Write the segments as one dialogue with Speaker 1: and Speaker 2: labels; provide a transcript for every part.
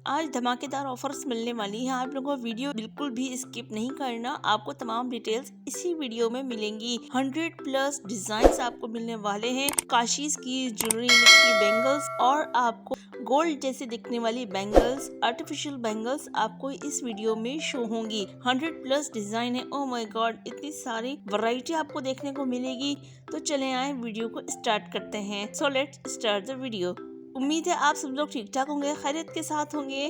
Speaker 1: आज धमाकेदार ऑफर्स मिलने वाली हैं। आप लोगों को वीडियो बिल्कुल भी स्किप नहीं करना। आपको तमाम डिटेल्स इसी वीडियो में मिलेंगी। 100+ डिजाइन आपको मिलने वाले हैं। काशीज की ज्वेलरी की बैंगल्स और आपको गोल्ड जैसे दिखने वाली बैंगल्स, आर्टिफिशियल बैंगल्स आपको इस वीडियो में शो होंगी। 100+ डिजाइन है। ओह माय गॉड, इतनी सारी वैरायटी आपको देखने को मिलेगी। तो चले आए वीडियो को स्टार्ट करते हैं। So let's start the video. उम्मीद है आप सब लोग ठीक ठाक होंगे, खैरियत के साथ होंगे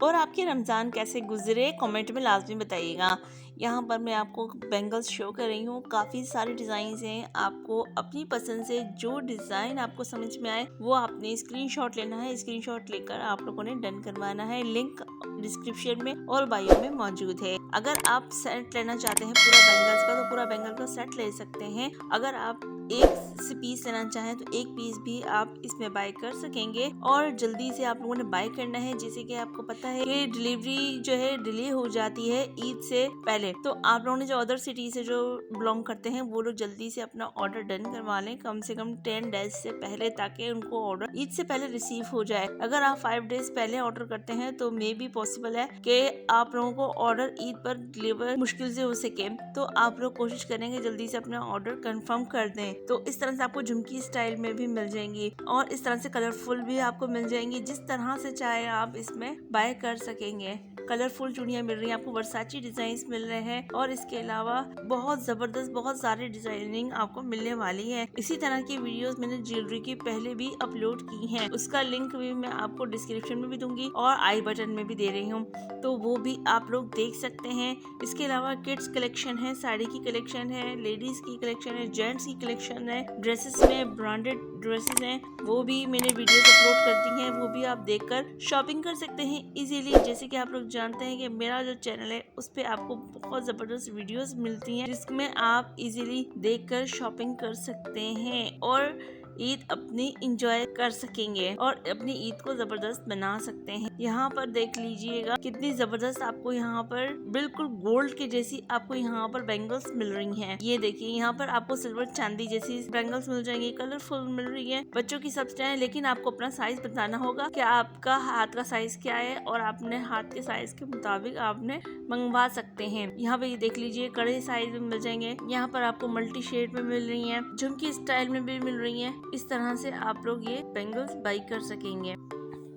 Speaker 1: और आपके रमज़ान कैसे गुजरे कमेंट में लाजमी बताइएगा। यहाँ पर मैं आपको बैंगल्स शो कर रही हूँ। काफ़ी सारे डिज़ाइन हैं। आपको अपनी पसंद से जो डिज़ाइन आपको समझ में आए वो आपने स्क्रीनशॉट लेना है। स्क्रीनशॉट लेकर आप लोगों ने डन करवाना है। लिंक डिस्क्रिप्शन में और बायो में मौजूद है। अगर आप सेट लेना चाहते हैं पूरा बैंगल्स का तो पूरा बैंगल का सेट ले सकते हैं। अगर आप एक से पीस लेना चाहें तो एक पीस भी आप इसमें बाय कर सकेंगे। और जल्दी से आप लोगों ने बाय करना है। जैसे कि आपको पता है कि डिलीवरी जो है डिले हो जाती है ईद से पहले, तो आप लोगों ने जो अदर सिटी से जो बिलोंग करते हैं वो लोग जल्दी से अपना ऑर्डर डन करवा लें, कम से कम 10 डेज से पहले, ताकि उनको ऑर्डर ईद से पहले रिसीव हो जाए। अगर आप 5 डेज पहले ऑर्डर करते हैं तो मे भी पॉसिबल है कि आप लोगों को ऑर्डर ईद पर डिलीवर मुश्किल से हो सके। तो आप लोग कोशिश करेंगे जल्दी से अपना ऑर्डर कंफर्म कर दें। तो इस तरह से आपको झुमकी स्टाइल में भी मिल जाएंगी और इस तरह से कलरफुल भी आपको मिल जाएंगी। जिस तरह से चाहे आप इसमें बाय कर सकेंगे। कलरफुल चूड़ियां मिल रही हैं आपको, वर्साची डिजाइन मिल रहे हैं और इसके अलावा बहुत जबरदस्त बहुत सारे डिजाइनिंग आपको मिलने वाली है। इसी तरह की वीडियोस मैंने ज्वेलरी की पहले भी अपलोड की हैं। उसका लिंक भी मैं आपको डिस्क्रिप्शन में भी दूंगी और आई बटन में भी दे रही हूँ, तो वो भी आप लोग देख सकते हैं। इसके अलावा किड्स कलेक्शन है, साड़ी की कलेक्शन है, लेडीज की कलेक्शन है, जेंट्स की कलेक्शन है, ड्रेसेस में ब्रांडेड ड्रेसेस हैं, वो भी मैंने वीडियोस अपलोड कर दी हैं। वो भी आप देखकर शॉपिंग कर सकते हैं इजीली। जैसे कि आप लोग जानते हैं कि मेरा जो चैनल है उस पे आपको बहुत जबरदस्त वीडियोस मिलती हैं जिसमें आप इजीली देखकर शॉपिंग कर सकते हैं और ईद अपनी इंजॉय कर सकेंगे और अपनी ईद को जबरदस्त बना सकते हैं। यहाँ पर देख लीजिएगा कितनी जबरदस्त आपको यहाँ पर बिल्कुल गोल्ड के जैसी आपको यहाँ पर बैंगल्स मिल रही हैं। ये देखिए यहाँ पर आपको सिल्वर चांदी जैसी बैंगल्स मिल जाएंगी, कलरफुल मिल रही है। बच्चों की सब है, लेकिन आपको अपना साइज बताना होगा कि आपका हाथ का साइज क्या है और आपने हाथ के साइज के मुताबिक आपने मंगवा सकते हैं। यहाँ पे देख लीजिए कड़े साइज में मिल जाएंगे। यहाँ पर आपको मल्टी शेड में मिल रही है, झुमकी स्टाइल में भी मिल रही है। इस तरह से आप लोग ये बैंगल्स बाई कर सकेंगे।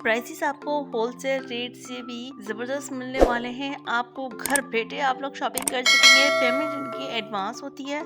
Speaker 1: प्राइसेस आपको होलसेल रेट से भी जबरदस्त मिलने वाले हैं। आपको घर बैठे आप लोग शॉपिंग कर सकेंगे। पेमेंट इनकी एडवांस होती है।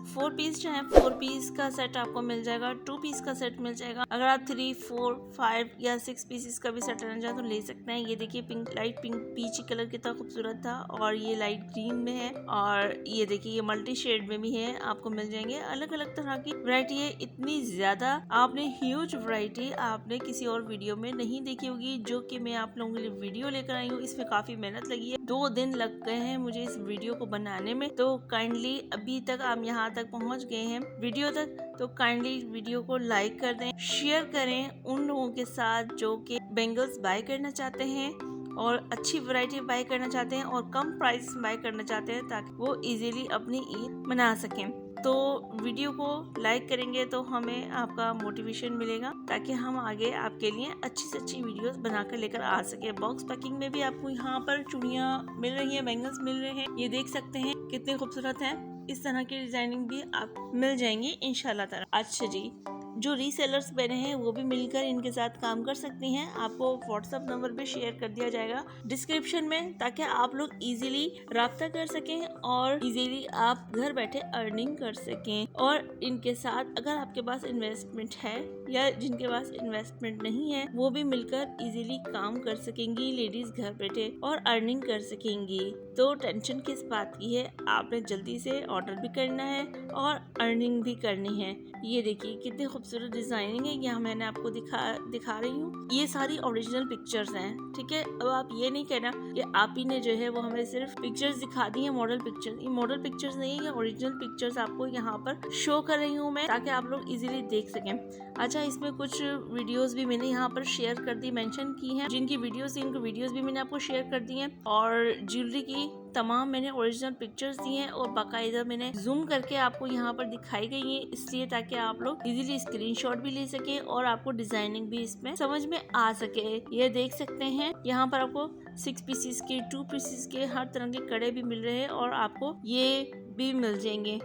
Speaker 1: 4 पीस जो है 4 पीस का सेट आपको मिल जाएगा, 2 पीस का सेट मिल जाएगा। अगर आप 3, 4, 5 या 6 पीसेस का भी सेट लेना चाहे तो ले सकते हैं। ये देखिए पिंक, लाइट पिंक पीची कलर कितना खूबसूरत था और ये लाइट ग्रीन में है और ये देखिए ये मल्टी शेड में भी है। आपको मिल जाएंगे अलग अलग तरह की वैरायटी है। इतनी ज्यादा आपने ह्यूज वैरायटी आपने किसी और वीडियो में नहीं देखी होगी, जो कि मैं आप लोगों के लिए वीडियो लेकर आई हूँ। इसमें काफी मेहनत लगी है, 2 दिन लग गए हैं मुझे इस वीडियो को बनाने में। तो काइंडली अभी तक आप यहाँ तक पहुँच गए हैं वीडियो तक, तो काइंडली वीडियो को लाइक कर दें, शेयर करें उन लोगों के साथ जो कि बैंगल्स बाय करना चाहते हैं और अच्छी वैरायटी बाय करना चाहते हैं और कम प्राइस बाय करना चाहते हैं, ताकि वो इजीली अपनी ईद मना सकें। तो वीडियो को लाइक करेंगे तो हमें आपका मोटिवेशन मिलेगा, ताकि हम आगे आपके लिए अच्छी से अच्छी वीडियोस बनाकर लेकर आ सके। बॉक्स पैकिंग में भी आपको यहाँ पर चूड़ियाँ मिल रही हैं, बैंगल्स मिल रहे हैं। ये देख सकते हैं कितने खूबसूरत हैं। इस तरह की डिजाइनिंग भी आप मिल जाएंगी इंशाल्लाह ताला। अच्छा जी, जो रीसेलर्स बने हैं वो भी मिलकर इनके साथ काम कर सकती हैं। आपको व्हाट्सएप नंबर पे शेयर कर दिया जाएगा डिस्क्रिप्शन में, ताकि आप लोग इजीली राब्ता कर सकें और इजीली आप घर बैठे अर्निंग कर सकें। और इनके साथ अगर आपके पास इन्वेस्टमेंट है या जिनके पास इन्वेस्टमेंट नहीं है वो भी मिलकर इजीली काम कर सकेंगी लेडीज घर बैठे और अर्निंग कर सकेंगी। तो टेंशन किस बात की है, आपने जल्दी से ऑर्डर भी करना है और अर्निंग भी करनी है। ये देखिए कितनी खूबसूरत डिजाइनिंग है। यहाँ मैंने आपको दिखा रही हूँ। ये सारी ओरिजिनल पिक्चर्स हैं, ठीक है। अब आप ये नहीं कहना कि आप ही ने जो है वो हमें सिर्फ पिक्चर्स दिखा दी है, मॉडल पिक्चर्स। ये मॉडल पिक्चर्स नहीं है, ओरिजिनल पिक्चर्स आपको यहाँ पर शो कर रही हूँ मैं, ताकि आप लोग इजीली देख सकें। अच्छा, इसमें कुछ वीडियोस भी मैंने यहाँ पर शेयर कर दी, मेंशन की हैं। जिनकी वीडियोस थी उनकी वीडियोस भी मैंने आपको शेयर कर दी हैं और ज्वेलरी की तमाम मैंने ओरिजिनल पिक्चर्स दी हैं और बाकायदा मैंने जूम करके आपको यहाँ पर दिखाई गई है, इसलिए ताकि आप लोग इजीली स्क्रीनशॉट भी ले सके और आपको डिजाइनिंग भी इसमें समझ में आ सके। ये देख सकते हैं यहाँ पर आपको 6 पीसीस के, 2 पीसीस के हर तरह के कड़े भी मिल रहे हैं और आपको ये भी मिल जाएंगे।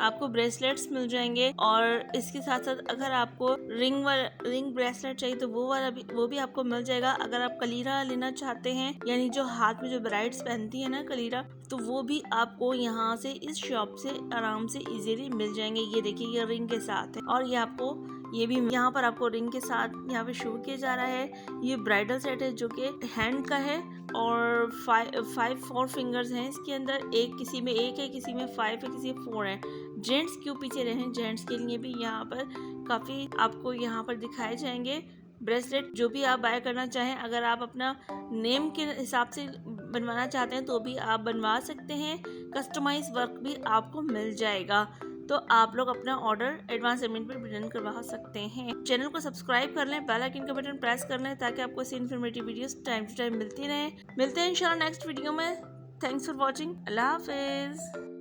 Speaker 1: आपको ब्रेसलेट्स मिल जाएंगे और इसके साथ साथ अगर आपको रिंग ब्रेसलेट चाहिए तो वो भी आपको मिल जाएगा। अगर आप कलीरा लेना चाहते हैं, यानी जो हाथ में जो ब्राइड्स पहनती है ना कलीरा, तो वो भी आपको यहाँ से इस शॉप से आराम से इजीली मिल जाएंगे। ये देखिए ये रिंग के साथ है और ये आपको ये भी यहाँ पर आपको रिंग के साथ यहाँ पे शो किया जा रहा है। ये ब्राइडल सेट है जो कि हैंड का है और 4 फिंगर्स हैं इसके अंदर। एक किसी में 1 है, किसी में 5 है, किसी में 4 है। जेंट्स क्यों पीछे रहे, जेंट्स के लिए भी यहाँ पर काफ़ी आपको यहाँ पर दिखाए जाएंगे ब्रेसलेट। जो भी आप बाय करना चाहें, अगर आप अपना नेम के हिसाब से बनवाना चाहते हैं तो भी आप बनवा सकते हैं। कस्टमाइज वर्क भी आपको मिल जाएगा, तो आप लोग अपना ऑर्डर एडवांस पेमेंट पर रिटर्न करवा सकते हैं। चैनल को सब्सक्राइब कर लें, बेल आइकन का बटन प्रेस कर लें ताकि आपको ऐसी informative videos time to time मिलती रहे। मिलते हैं इंशाल्लाह नेक्स्ट वीडियो में। Thanks for watching. अल्लाह हाफिज।